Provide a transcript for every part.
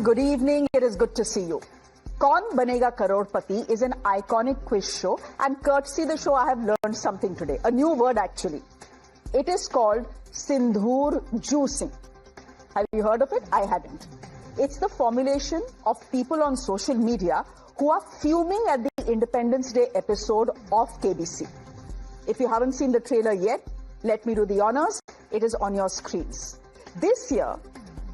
good evening. It is good to see you. Kaun Banega Crorepati is an iconic quiz show, and courtesy the show I have learned something today. A new word actually. It is called Sindhoor juicing. Have you heard of it? I hadn't. It's the formulation of people on social media who are fuming at the Independence Day episode of KBC. If you haven't seen the trailer yet, let me do the honors. It is on your screens. This year,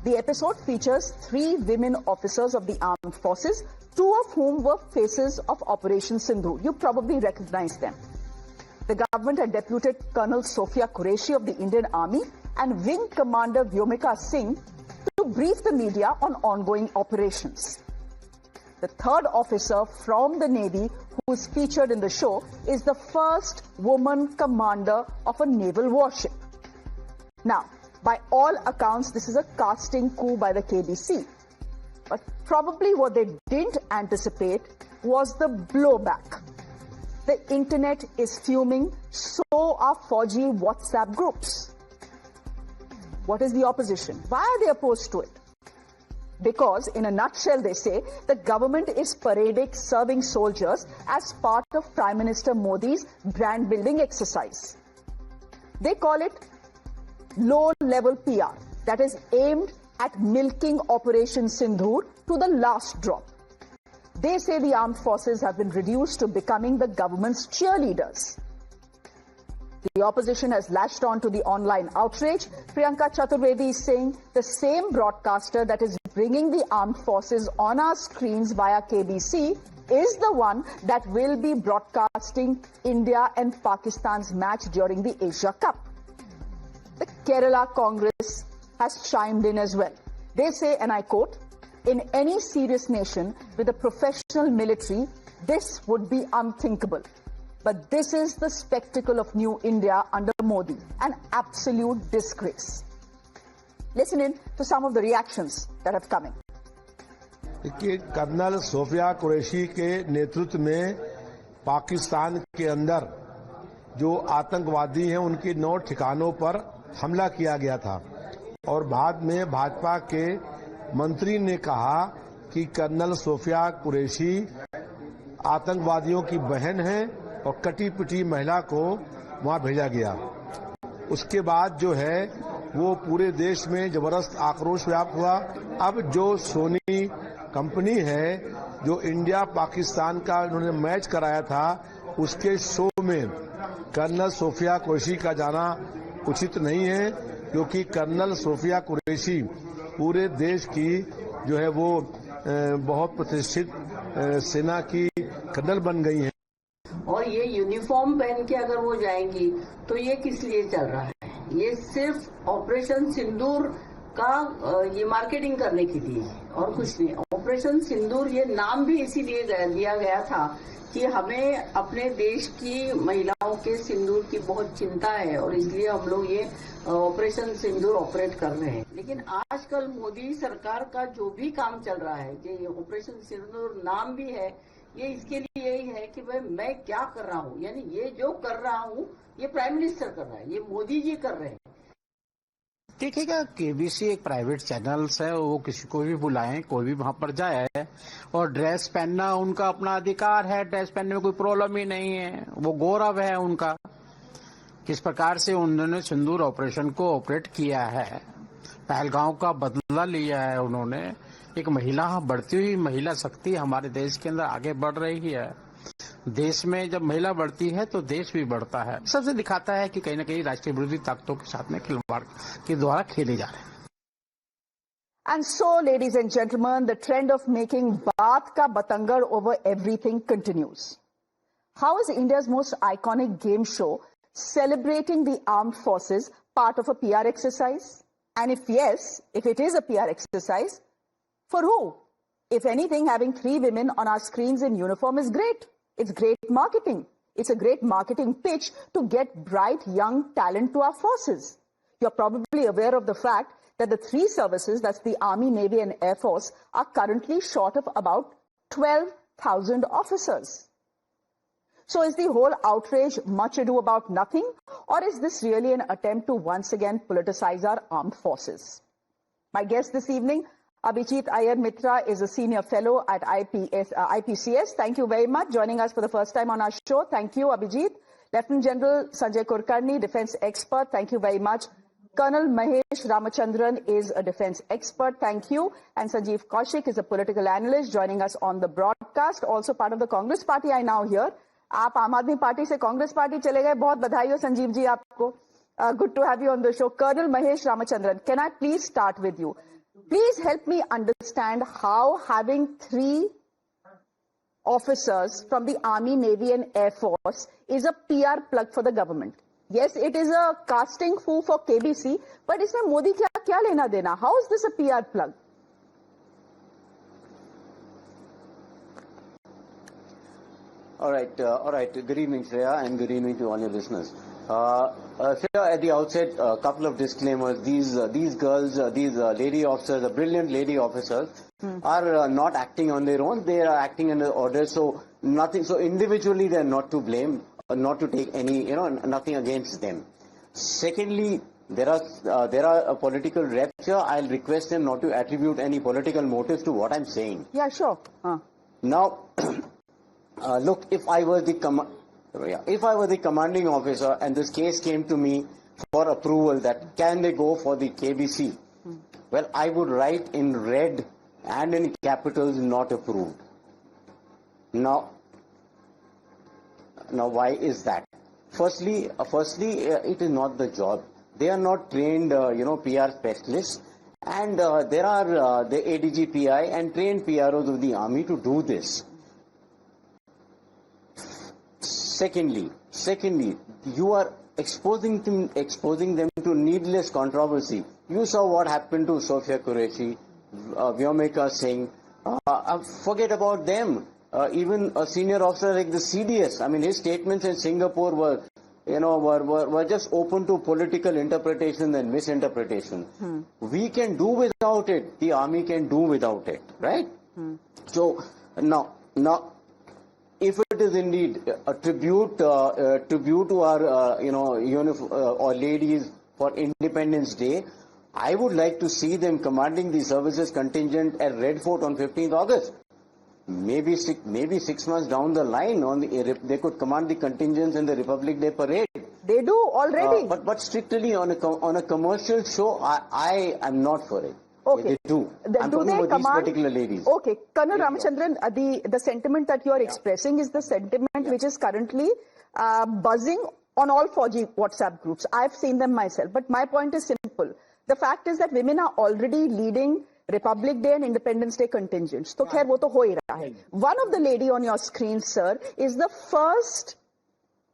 the episode features 3 women officers of the armed forces, 2 of whom were faces of Operation Sindoor. You probably recognize them. The government had deputed Colonel Shreya Qureshi of the Indian Army and Wing Commander Vyomika Singh to brief the media on ongoing operations. The 3rd officer from the Navy who is featured in the show is the first woman commander of a naval warship. Now, by all accounts, this is a casting coup by the KBC. But probably what they didn't anticipate was the blowback. The internet is fuming, so are 4G WhatsApp groups. What is the opposition? Why are they opposed to it? Because, in a nutshell, they say the government is parading serving soldiers as part of Prime Minister Modi's brand building exercise. They call it low-level PR that is aimed at milking Operation Sindhoor to the last drop. They say the armed forces have been reduced to becoming the government's cheerleaders. The opposition has latched on to the online outrage. Priyanka Chaturvedi is saying the same broadcaster that is bringing the armed forces on our screens via KBC is the one that will be broadcasting India and Pakistan's match during the Asia Cup. The Kerala Congress has chimed in as well. They say, and I quote, "In any serious nation with a professional military, this would be unthinkable. But this is the spectacle of new India under Modi, an absolute disgrace." Listen in to some of the reactions that have come in. Colonel Sofiya Qureshi के नेतृत्व में पाकिस्तान के अंदर जो आतंकवादी हैं उनके 9 ठिकानों पर हमला किया गया था और बाद में भाजपा के मंत्री ने कहा कि कर्नल सोफिया कुरैशी आतंकवादियों की बहन है और कटी पिटी महिला को वहां भेजा गया। उसके बाद जो है वो पूरे देश में जबरदस्त आक्रोश व्याप्त हुआ। अब जो सोनी कंपनी है जो इंडिया पाकिस्तान का उन्होंने मैच कराया था उसके शो में कर्नल सोफिया कुरैशी का जाना उचित नहीं है, क्योंकि कर्नल सोफिया कुरैशी पूरे देश की जो है वो बहुत प्रतिष्ठित सेना की कर्नल बन गई है। और ये यूनिफॉर्म पहन के अगर वो जाएंगी तो ये किस लिए चल रहा है? ये सिर्फ ऑपरेशन सिंदूर का ये मार्केटिंग करने के लिए और कुछ नहीं। ऑपरेशन सिंदूर ये नाम भी इसीलिए दिया गया था कि हमें अपने देश की महिलाओं के सिंदूर की बहुत चिंता है और इसलिए हम लोग ये ऑपरेशन सिंदूर ऑपरेट कर रहे हैं। लेकिन आजकल मोदी सरकार का जो भी काम चल रहा है, ये ऑपरेशन सिंदूर नाम भी है, ये इसके लिए यही है कि भाई मैं क्या कर रहा हूँ, यानी ये जो कर रहा हूँ ये प्राइम मिनिस्टर कर रहा है, ये मोदी जी कर रहे हैं। देखिएगा, केबीसी एक प्राइवेट चैनल्स है, वो किसी को भी बुलाएं, कोई भी वहां पर जाए और ड्रेस पहनना उनका अपना अधिकार है, ड्रेस पहनने में कोई प्रॉब्लम ही नहीं है, वो गौरव है उनका। किस प्रकार से उन्होंने सिंदूर ऑपरेशन को ऑपरेट किया है, पहलगांव का बदला लिया है उन्होंने। एक महिला, बढ़ती हुई महिला शक्ति हमारे देश के अंदर आगे बढ़ रही है। देश में जब महिला बढ़ती है तो देश भी बढ़ता है। सबसे दिखाता है कि कहीं न कहीं राष्ट्रीय विरोधी ताकतों के साथ में खिलवाड़ के द्वारा खेले जा रहे हैं। And so, ladies and gentlemen, the trend of making baat ka batangar over everything continues. How is India's most iconic game show celebrating the armed forces part of a PR exercise? And if yes, if it is a PR exercise, for who? If anything, having 3 women on our screens in uniform is great. It's great marketing. It's a great marketing pitch to get bright young talent to our forces. You're probably aware of the fact that the 3 services, that's the Army, Navy and Air Force, are currently short of about 12,000 officers. So is the whole outrage much ado about nothing, or is this really an attempt to once again politicize our armed forces? My guest this evening, Abhijit Iyer Mitra is a senior fellow at IPCS. Thank you very much. Joining us for the first time on our show. Thank you, Abhijit. Lieutenant General Sanjay Kulkarni, defense expert. Thank you very much. Colonel Mahesh Ramachandran is a defense expert. Thank you. And Sanjeev Kaushik is a political analyst joining us on the broadcast. Also part of the Congress party I now hear. आप आम आदमी party से Congress party चले गए. बहुत बधाई हो संजीव जी आपको. Good to have you on the show. Colonel Mahesh Ramachandran, can I please start with you? Please help me understand how having 3 officers from the Army, Navy and Air Force is a PR plug for the government. Yes, it is a casting foo for KBC, but इसमें मोदी क्या लेना देना? How is this a PR plug? All right. Good evening, Shreya, and good evening to all your listeners. Shreya, at the outset, a couple of disclaimers. These girls, these lady officers, the brilliant lady officers, are not acting on their own. They are acting under orders. So nothing. So individually, they are not to blame, not to take any, nothing against them. Secondly, there are a political reps here. I'll request them not to attribute any political motives to what I'm saying. Yeah, sure. Now, look, if I were the commanding officer and this case came to me for approval that can they go for the KBC, well, I would write in red and in capitals not approved. Now why is that? Firstly, it is not the job. They are not trained, PR specialists, and there are the ADGPI and trained PROs of the army to do this. Secondly, you are exposing them to needless controversy. You saw what happened to Sophia Qureshi, Vyomika Singh. Forget about them. Even a senior officer like the CDS. I mean, his statements in Singapore were just open to political interpretation and misinterpretation. We can do without it. The army can do without it, right? So now. If it is indeed a tribute to our, or ladies for Independence Day, I would like to see them commanding the services contingent at Red Fort on 15th August. Maybe 6 months down the line, they could command the contingents in the Republic Day parade. They do already. But strictly on a commercial show, I am not for it. Okay. They do. I'm talking about these particular ladies. Okay. Colonel Ramachandran, the sentiment that you are expressing is the sentiment which is currently buzzing on all 4G WhatsApp groups. I've seen them myself. But my point is simple. The fact is that women are already leading Republic Day and Independence Day contingents. So, khair, wo to ho hi raha hai. One of the lady on your screen, sir, is the first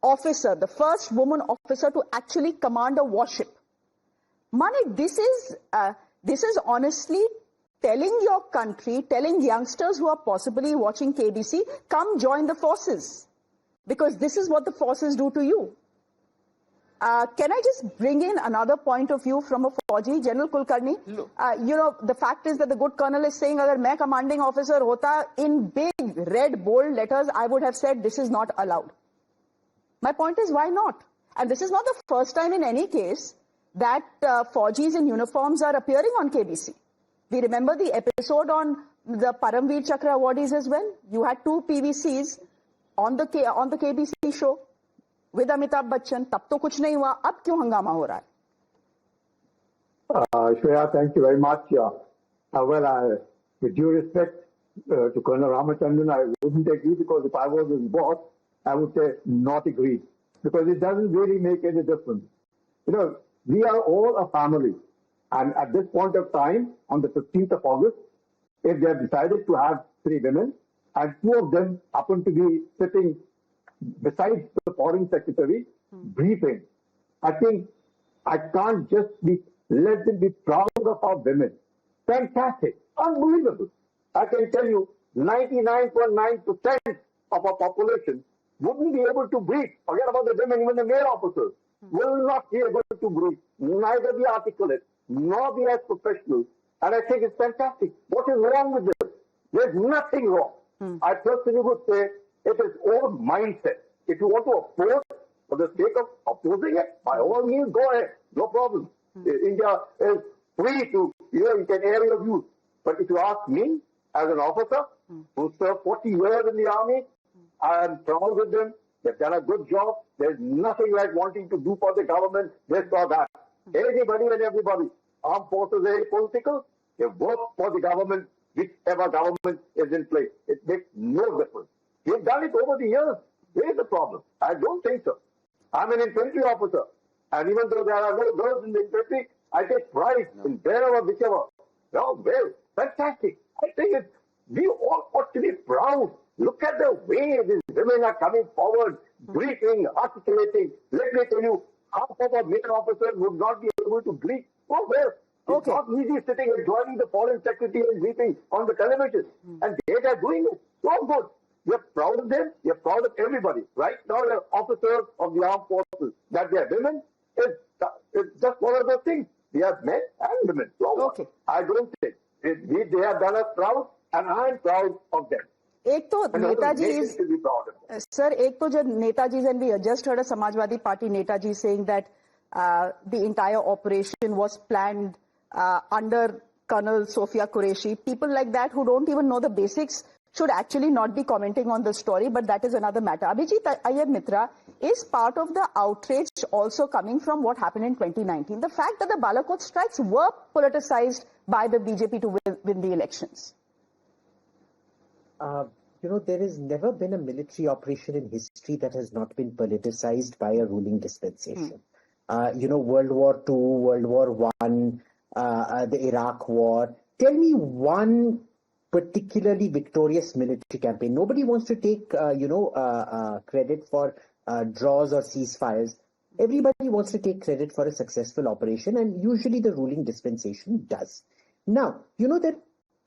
officer, the first woman officer to actually command a warship. Manik, this is honestly telling your country, telling youngsters who are possibly watching KBC, come join the forces. Because this is what the forces do to you. Can I just bring in another point of view from a 4G? General Kulkarni, the fact is that the good colonel is saying, agar main commanding officer hota, in big red bold letters, I would have said this is not allowed. My point is, why not? And this is not the first time in any case that 4Gs in uniforms are appearing on KBC. We remember the episode on the Paramveer Chakra awardees as well. You had 2 PVCs on the KBC show with Amitabh Bachchan. Tab to kuch nahi hua. Ab kyun hangama ho raha hai? Shreya, thank you very much. With due respect to Colonel Ramachandran, I wouldn't agree, because if I was his boss, I would say not agree, because it doesn't really make any difference. We are all a family, and at this point of time, on the 15th of August, if they have decided to have 3 women, and 2 of them happen to be sitting beside the foreign secretary, briefing, I think I can't just let them be proud of our women. Fantastic, unbelievable. I can tell you, 99.9% of our population wouldn't be able to breathe. Forget about the women, even the male officers will not be able to breathe, neither be articulate, nor be as professional. And I think it's fantastic. What is wrong with this? There's nothing wrong. I personally would say it is all mindset. If you want to oppose for the sake of opposing it, by all means, go ahead. No problem. India is free to, you can air your views. But if you ask me, as an officer who served 40 years in the army, I am proud with them. They've done a good job. There's nothing like wanting to do for the government, this or that. Anybody and everybody, armed forces are political, they work for the government, whichever government is in place. It makes no difference. We've done it over the years. Where's the problem? I don't think so. I'm an infantry officer. And even though there are no girls in the infantry, I take pride in wherever, whichever. No, well, fantastic. I think we all ought to be proud. Look at the way these women are coming forward, greeting, articulating. Let me tell you, half of our male officers would not be able to greet. Oh, well, it's not easy sitting and joining the foreign secretary and greeting on the television. And they are doing it so good. We're proud of them. We're proud of everybody. Right now, they're officers of the armed forces. That they are women is just one of those things. We have men and women. So I don't think they have done us proud, and I'm proud of them. एक तो Netaji sir, एक तो जब Netaji and we just heard a Samajwadi Party Netaji saying that the entire operation was planned under Colonel Sophia Qureshi. People like that who don't even know the basics should actually not be commenting on the story, but that is another matter. Abhijit Iyer Mitra, is part of the outrage also coming from what happened in 2019? The fact that the Balakot strikes were politicized by the BJP to win the elections. There has never been a military operation in history that has not been politicized by a ruling dispensation. World War II, World War I, the Iraq War. Tell me one particularly victorious military campaign. Nobody wants to take, credit for draws or ceasefires. Everybody wants to take credit for a successful operation, and usually the ruling dispensation does. Now, there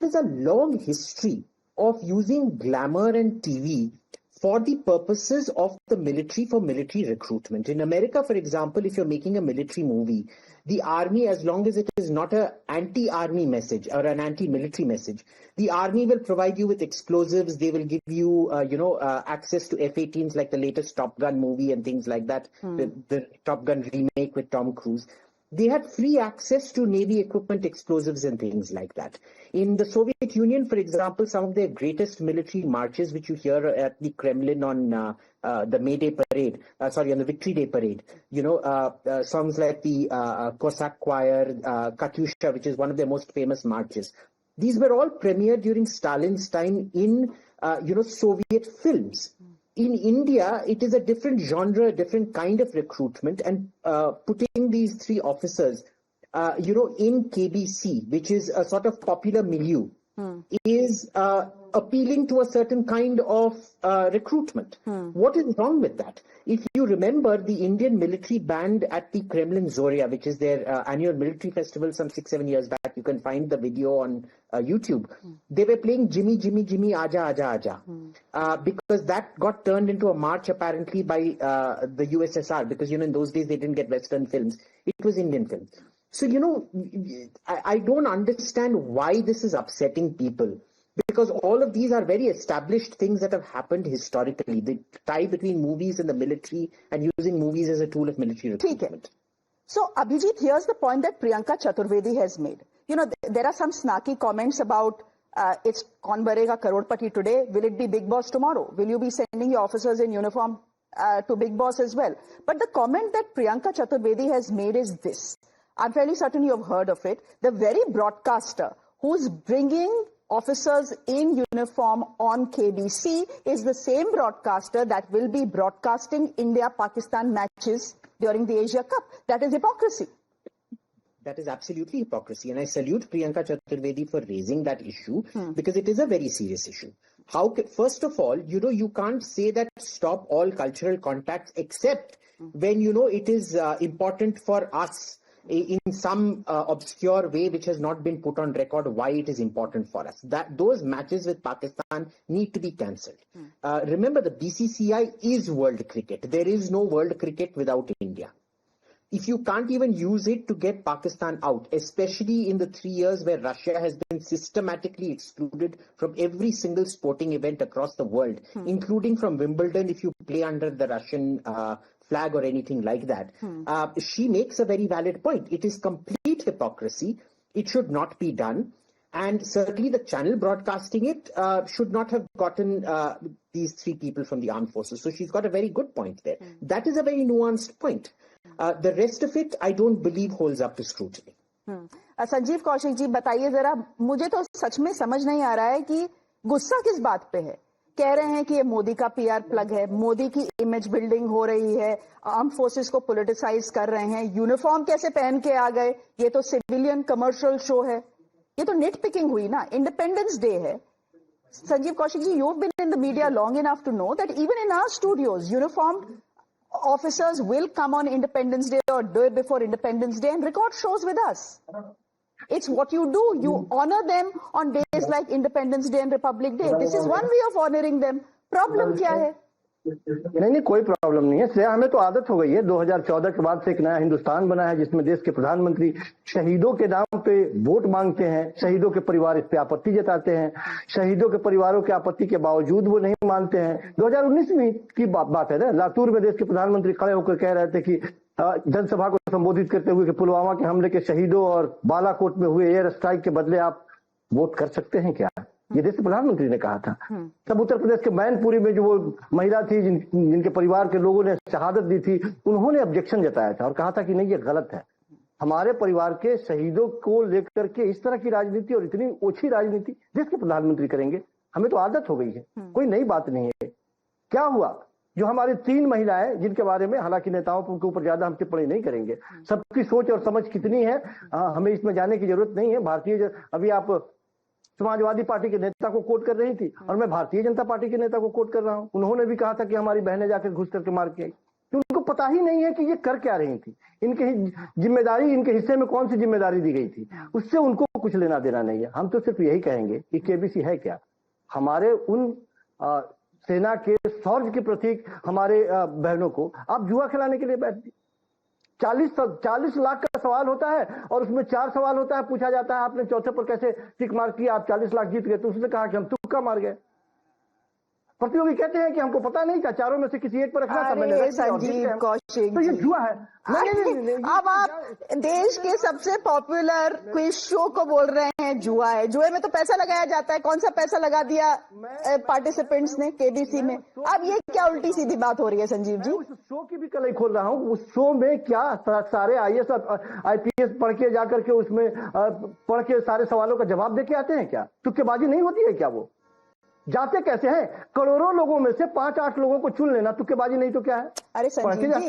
is a long history of using glamour and TV for the purposes of the military, for military recruitment. In America, for example, if you're making a military movie, the army, as long as it is not an anti-army message or an anti-military message, the army will provide you with explosives. They will give you, access to F-18s like the latest Top Gun movie and things like that, the Top Gun remake with Tom Cruise. They had free access to Navy equipment, explosives and things like that. In the Soviet Union, for example, some of their greatest military marches, which you hear at the Kremlin on the May Day parade, on the Victory Day parade, songs like the Cossack Choir, Katyusha, which is one of their most famous marches. These were all premiered during Stalin's time in, Soviet films. In India, it is a different genre, a different kind of recruitment, and putting these three officers, in KBC, which is a sort of popular milieu, is appealing to a certain kind of recruitment. What is wrong with that? If you remember the Indian military band at the Kremlin Zoria, which is their annual military festival some 6-7 years back, you can find the video on YouTube. They were playing Jimmy, Jimmy, Jimmy, Aja, Aja, Aja. Because that got turned into a march apparently by the USSR, because, in those days they didn't get Western films. It was Indian films. So, I don't understand why this is upsetting people. Because all of these are very established things that have happened historically. The tie between movies and the military, and using movies as a tool of military recruitment. So, Abhijit, here's the point that Priyanka Chaturvedi has made. There are some snarky comments about it's Kaun Banega Crorepati today. Will it be Big Boss tomorrow? Will you be sending your officers in uniform to Big Boss as well? But the comment that Priyanka Chaturvedi has made is this. I'm fairly certain you have heard of it. The very broadcaster who's bringing officers in uniform on KBC is the same broadcaster that will be broadcasting India-Pakistan matches during the Asia Cup. That is hypocrisy. That is absolutely hypocrisy. And I salute Priyanka Chaturvedi for raising that issue because it is a very serious issue. First of all, you can't say that stop all cultural contacts except when, it is important for us in some obscure way which has not been put on record why it is important for us. Those matches with Pakistan need to be cancelled. Remember, the BCCI is world cricket. There is no world cricket without India. If you can't even use it to get Pakistan out, especially in the 3 years where Russia has been systematically excluded from every single sporting event across the world, including from Wimbledon if you play under the Russian flag or anything like that. She makes a very valid point. It is complete hypocrisy. It should not be done. And certainly the channel broadcasting it should not have gotten these three people from the armed forces. So she's got a very good point there. That is a very nuanced point. The rest of it, I don't believe holds up to scrutiny. Sanjeev Kaushik ji बताइए जरा, मुझे तो सच में समझ नहीं आ रहा है कि गुस्सा किस बात पे है। कह रहे हैं कि ये मोदी का पीआर प्लग है, मोदी की इमेज बिल्डिंग हो रही है, आर्म फोर्सेस को पॉलिटिसाइज कर रहे हैं, यूनिफॉर्म कैसे पहन के आ गए, ये तो सिविलियन कमर्शियल शो है। ये तो नेट पिकिंग हुई ना, इंडिपेंडेंस डे है। Sanjeev Kaushik ji, you've been in the media long enough to know that even in our studios, uniformed officers will come on Independence Day or day before Independence Day and record shows with us. It's what you do. You honor them on days like Independence Day and Republic Day. This is one way of honoring them. Problem क्या है? नहीं, कोई problem नहीं है श्रेया, हमें तो आदत हो गई है। 2014 के बाद से एक नया हिंदुस्तान बना है जिसमें देश के प्रधानमंत्री शहीदों के नाम पे वोट मांगते हैं, शहीदों के परिवार इस पे आपत्ति जताते हैं, शहीदों के परिवारों के आपत्ति के बावजूद वो नहीं मानते हैं। 2019 में की बात है ना, लातूर में देश के प्रधानमंत्री खड़े होकर कह रहे थे कि जनसभा को संबोधित करते हुए कि पुलवामा के हमले के शहीदों और बालाकोट में हुए एयर स्ट्राइक के बदले आप वोट कर सकते हैं क्या? ये देश के प्रधानमंत्री ने कहा था। तब उत्तर प्रदेश के मैनपुरी में जो वो महिला थी जिनके परिवार के लोगों ने शहादत दी थी, उन्होंने ऑब्जेक्शन जताया था और कहा था कि नहीं, ये गलत है। हमारे परिवार के शहीदों को लेकर के इस तरह की राजनीति और इतनी ओछी राजनीति देश के प्रधानमंत्री करेंगे? हमें तो आदत हो गई है, कोई नई बात नहीं है। क्या हुआ? जो हमारी 3 महिलाएं जिनके बारे में हालांकि नेताओं के ऊपर ज्यादा हम टिप्पणी नहीं करेंगे, सबकी सोच और समझ कितनी है हमें इसमें जाने की जरूरत नहीं है। अभी आप समाजवादी पार्टी के नेता को कोट कर रही थी और मैं भारतीय जनता पार्टी के नेता को कोट कर रहा हूं। उन्होंने भी कहा था कि हमारी बहनें जाकर घुस करके मार के आई, तो उनको पता ही नहीं है कि ये कर क्या रही थी, इनकी जिम्मेदारी, इनके हिस्से में कौन सी जिम्मेदारी दी गई थी, उससे उनको कुछ लेना देना नहीं है। हम तो सिर्फ यही कहेंगे कि केबीसी है क्या? हमारे उन सेना के शौर्य के प्रतीक हमारे बहनों को आप जुआ खिलाने के लिए बैठ दी। 40 लाख का सवाल होता है और उसमें 4 सवाल होता है, पूछा जाता है आपने चौथे पर कैसे टिक मार किया, आप 40 लाख जीत गए। तो उसने कहा कि हम तुक्का मार गए। प्रतियोगी कहते हैं कि हमको पता नहीं था, चारों में से किसी एक पर रखना था, मैंने संजीव कौशिक, तो ये जुआ है। नहीं, अब आप देश के सबसे पॉपुलर क्विज शो को बोल रहे हैं जुआ है। जुए में तो पैसा लगाया जाता है, कौन सा पैसा लगा दिया पार्टिसिपेंट्स ने केबीसी में? अब ये क्या उल्टी सीधी बात हो रही है संजीव जी? उस शो की भी कल खोल रहा हूँ। उस शो में क्या सारे IAS IPS पढ़ के जाकर के उसमें पढ़ के सारे सवालों का जवाब दे के आते हैं क्या? तुक्केबाजी नहीं होती है क्या? वो जाते कैसे हैं? करोड़ों लोगों में से 5-8 लोगों को चुन लेना तुक्केबाजी नहीं तो क्या है? अरे संजीव जी,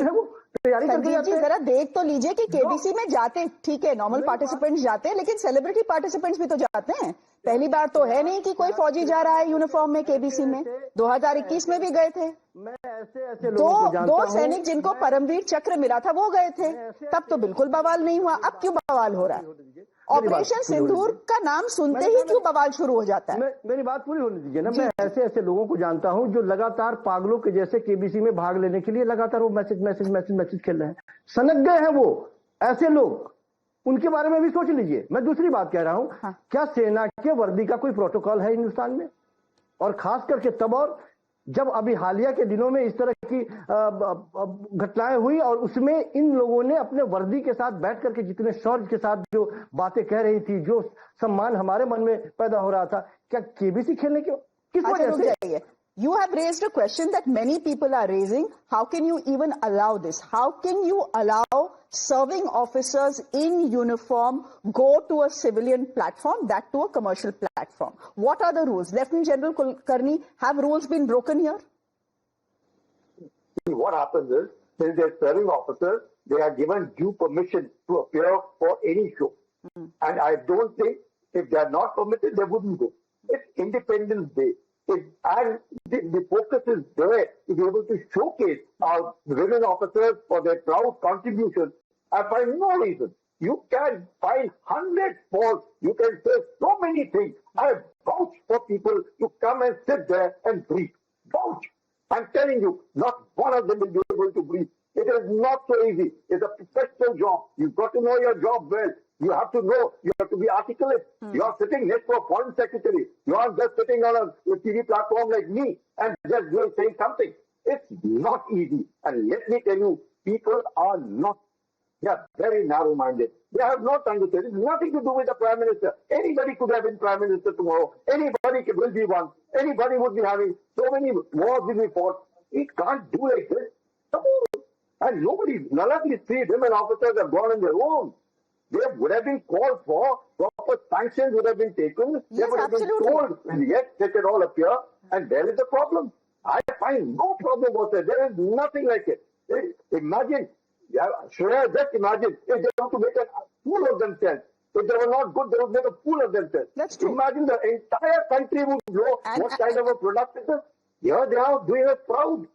तैयारी करके जाते हैं। जरा देख तो लीजिए कि केबीसी में जाते, ठीक है नॉर्मल पार्टिसिपेंट्स जाते हैं, लेकिन सेलिब्रिटी पार्टिसिपेंट्स भी तो जाते हैं। पहली बार तो है नहीं कि कोई फौजी जा रहा है यूनिफॉर्म में केबीसी में। 2021 में भी गए थे। मैं ऐसे लोगों को जानता दो सैनिक जिनको परमवीर चक्र मिला था वो गए थे, तब तो बिल्कुल बवाल नहीं हुआ। अब क्यों बवाल हो रहा है? ऑपरेशन सिंदूर का नाम सुनते ही क्यों बवाल शुरू हो जाता है? मेरी बात पूरी होने दीजिए ना। मैं ऐसे लोगों को जानता हूं जो लगातार पागलों के जैसे केबीसी में भाग लेने के लिए लगातार वो मैसेज खेल रहे हैं, सनक गए हैं वो। ऐसे लोग, उनके बारे में भी सोच लीजिए। मैं दूसरी बात कह रहा हूं, क्या सेना के वर्दी का कोई प्रोटोकॉल है हिंदुस्तान में? और खास करके तब और जब अभी हालिया के दिनों में इस तरह की घटनाएं हुई और उसमें इन लोगों ने अपने वर्दी के साथ बैठ करके जितने शौर्य के साथ जो बातें कह रही थी, जो सम्मान हमारे मन में पैदा हो रहा था, क्या केबीसी खेलने के किस वजह से? You have raised a question that many people are raising. How can you even allow this? How can you allow serving officers in uniform go to a civilian platform, that to a commercial platform? What are the rules? Lieutenant General Kulkarni, have rules been broken here? What happens is, when they're serving officers, they are given due permission to appear for any show. And I don't think if they're not permitted, they wouldn't go. It's Independence Day. And the focus is there to be able to showcase our women officers for their proud contributions. And for no reason, you can find 100 faults. You can say so many things. I vouch for people to come and sit there and breathe. Vouch. I'm telling you, not one of them will be able to breathe. It is not so easy. It's a professional job. You've got to know your job well. You have to know. You have to be articulate. You are sitting next to a foreign secretary. You aren't just sitting on a TV platform like me and just saying something. It's not easy. And let me tell you, people are not They are very narrow-minded. They have not understood. It's nothing to do with the Prime Minister. Anybody could have been Prime Minister tomorrow. Anybody will be one. Anybody would be having so many wars will be fought. It can't do like this. Come on. And none of these 3 women officers have gone on their own. They would have been called for, proper sanctions would have been taken. Yes, they would have absolutely. been told, and yet they can all appear, and there is the problem. I find no problem whatsoever. There is nothing like it. Imagine, Shreya, just imagine if they were to make a fool of themselves. If they were not good, they would make a fool of themselves. That's true. Imagine the entire country would know what kind of a product it is. Here they are doing us proud.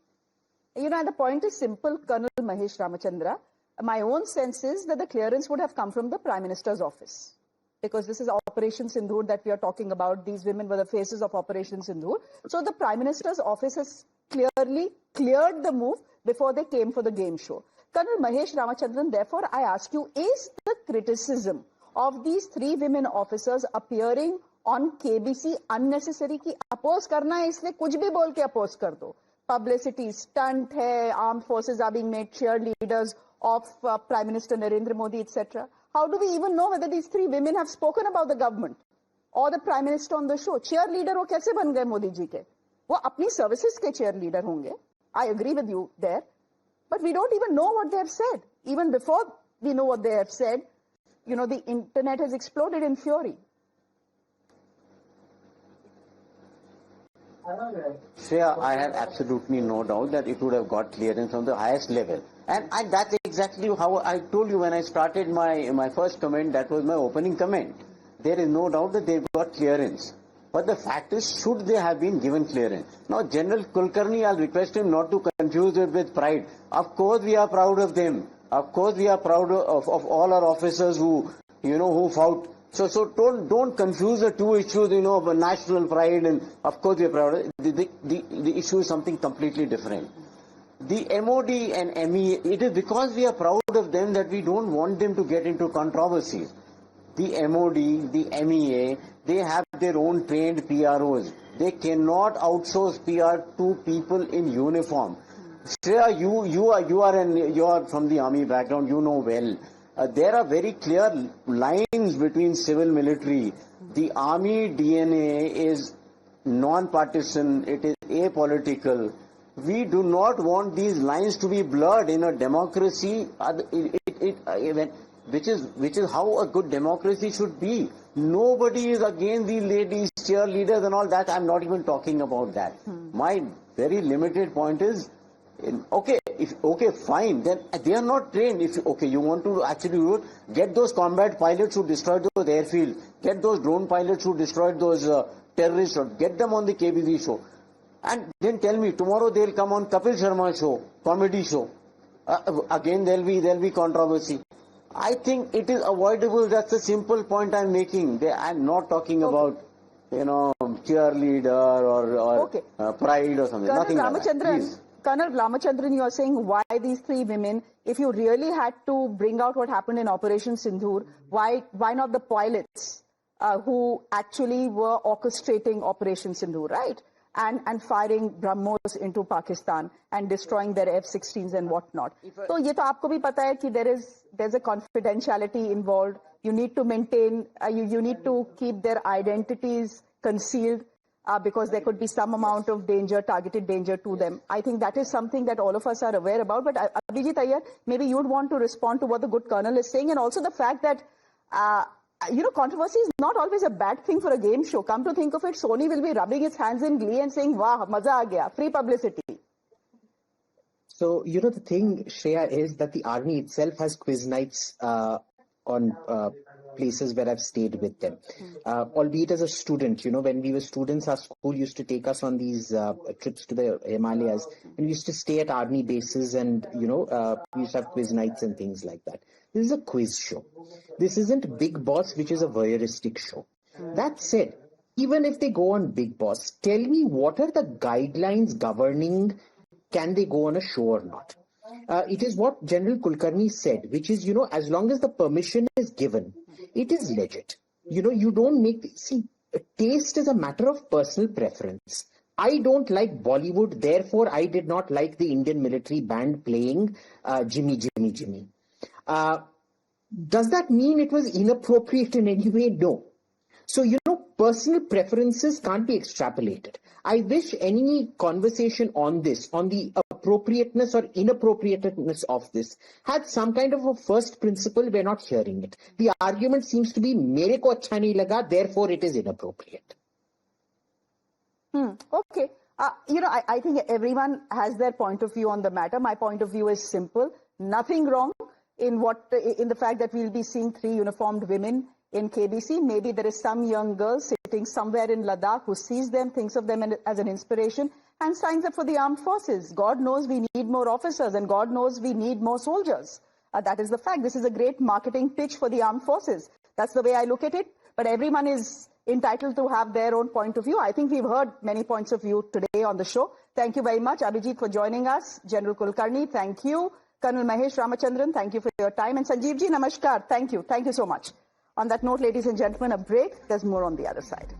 You know, and the point is simple, Colonel Mahesh Ramachandran. My own sense is that the clearance would have come from the Prime Minister's office. Because this is Operation Sindhoor that we are talking about. These women were the faces of Operation Sindhoor. So the Prime Minister's office has clearly cleared the move before they came for the game show. Colonel Mahesh Ramachandran, therefore, I ask you, is the criticism of these 3 women officers appearing on KBC unnecessary ki oppose karna hai, isliye kuch bhi bol ke oppose kar do. Publicity stunt hai, armed forces are being made cheerleaders of Prime Minister Narendra Modi, etc. How do we even know whether these 3 women have spoken about the government or the Prime Minister on the show? Cheerleader wo kaise ban gaye Modi ji ke? Wo apni services ke cheerleader honge. I agree with you there. But we don't even know what they have said. Even before we know what they have said, you know, the internet has exploded in fury. Shreya, I have absolutely no doubt that it would have got clearance on the highest level. And that's exactly how I told you when I started my first comment. That was my opening comment. There is no doubt that they've got clearance. But the fact is, should they have been given clearance? Now, General Kulkarni, I'll request him not to confuse it with pride. Of course, we are proud of them. Of course, we are proud of all our officers who fought. So don't confuse the 2 issues, of national pride and of course we are proud. The issue is something completely different. The MOD and MEA, it is because we are proud of them that we don't want them to get into controversies. The MOD, the MEA, they have their own trained PROs. They cannot outsource PR to people in uniform. Shreya, you are from the army background, you know well. There are very clear lines between civil military. The army DNA is non-partisan, it is apolitical. We do not want these lines to be blurred in a democracy, which is how a good democracy should be. Nobody is against these ladies, cheerleaders and all that. I'm not even talking about that. My very limited point is, okay, fine, then they are not trained. You want to actually do it, get those combat pilots who destroyed those airfields, get those drone pilots who destroyed those terrorists, get them on the KBC show. And then tell me, tomorrow they'll come on Kapil Sharma show, comedy show. Again, there'll be controversy. I think it is avoidable. That's a simple point I'm making. I'm not talking about, cheerleader or pride or something. Nothing like that. Colonel Ramachandran, you are saying why these 3 women, if you really had to bring out what happened in Operation Sindhoor, why not the pilots who actually were orchestrating Operation Sindhoor, right? And firing BrahMos into Pakistan and destroying their F-16s and whatnot. So, ये तो आपको भी पता है कि there's a confidentiality involved. You need to maintain, you need to keep their identities concealed because there could be some amount of danger, targeted danger to them. I think that is something that all of us are aware about. But Abhijit Iyer, maybe you'd want to respond to what the good colonel is saying, and also the fact that controversy is not always a bad thing for a game show. Come to think of it, Sony will be rubbing its hands in glee and saying, "Wow, maza aa gaya, free publicity." So, the thing, Shreya, is that the army itself has quiz nights on places where I've stayed with them. Albeit as a student, when we were students, our school used to take us on these trips to the Himalayas, and we used to stay at army bases and, we used to have quiz nights and things like that. This is a quiz show. This isn't Big Boss, which is a voyeuristic show. That said, even if they go on Big Boss, tell me what are the guidelines governing can they go on a show or not? It is what General Kulkarni said, which is, as long as the permission is given, it is legit. You don't taste is a matter of personal preference. I don't like Bollywood, therefore I did not like the Indian military band playing Jimmy, Jimmy, Jimmy. Does that mean it was inappropriate in any way? No. So, personal preferences can't be extrapolated. I wish any conversation on this, on the appropriateness or inappropriateness of this, had some kind of a first principle. We're not hearing it. The argument seems to be, mere ko acha nahi laga, therefore it is inappropriate. Okay. I think everyone has their point of view on the matter. My point of view is simple. Nothing wrong in the fact that we'll be seeing 3 uniformed women in KBC. Maybe there is some young girl sitting somewhere in Ladakh who sees them, thinks of them as an inspiration, and signs up for the armed forces. God knows we need more officers, and God knows we need more soldiers. That is the fact. This is a great marketing pitch for the armed forces. That's the way I look at it. But everyone is entitled to have their own point of view. I think we've heard many points of view today on the show. Thank you very much, Abhijit, for joining us. General Kulkarni, thank you. Colonel Mahesh Ramachandran, thank you for your time. And Sanjeev ji, namaskar. Thank you. Thank you so much. On that note, ladies and gentlemen, a break. There's more on the other side.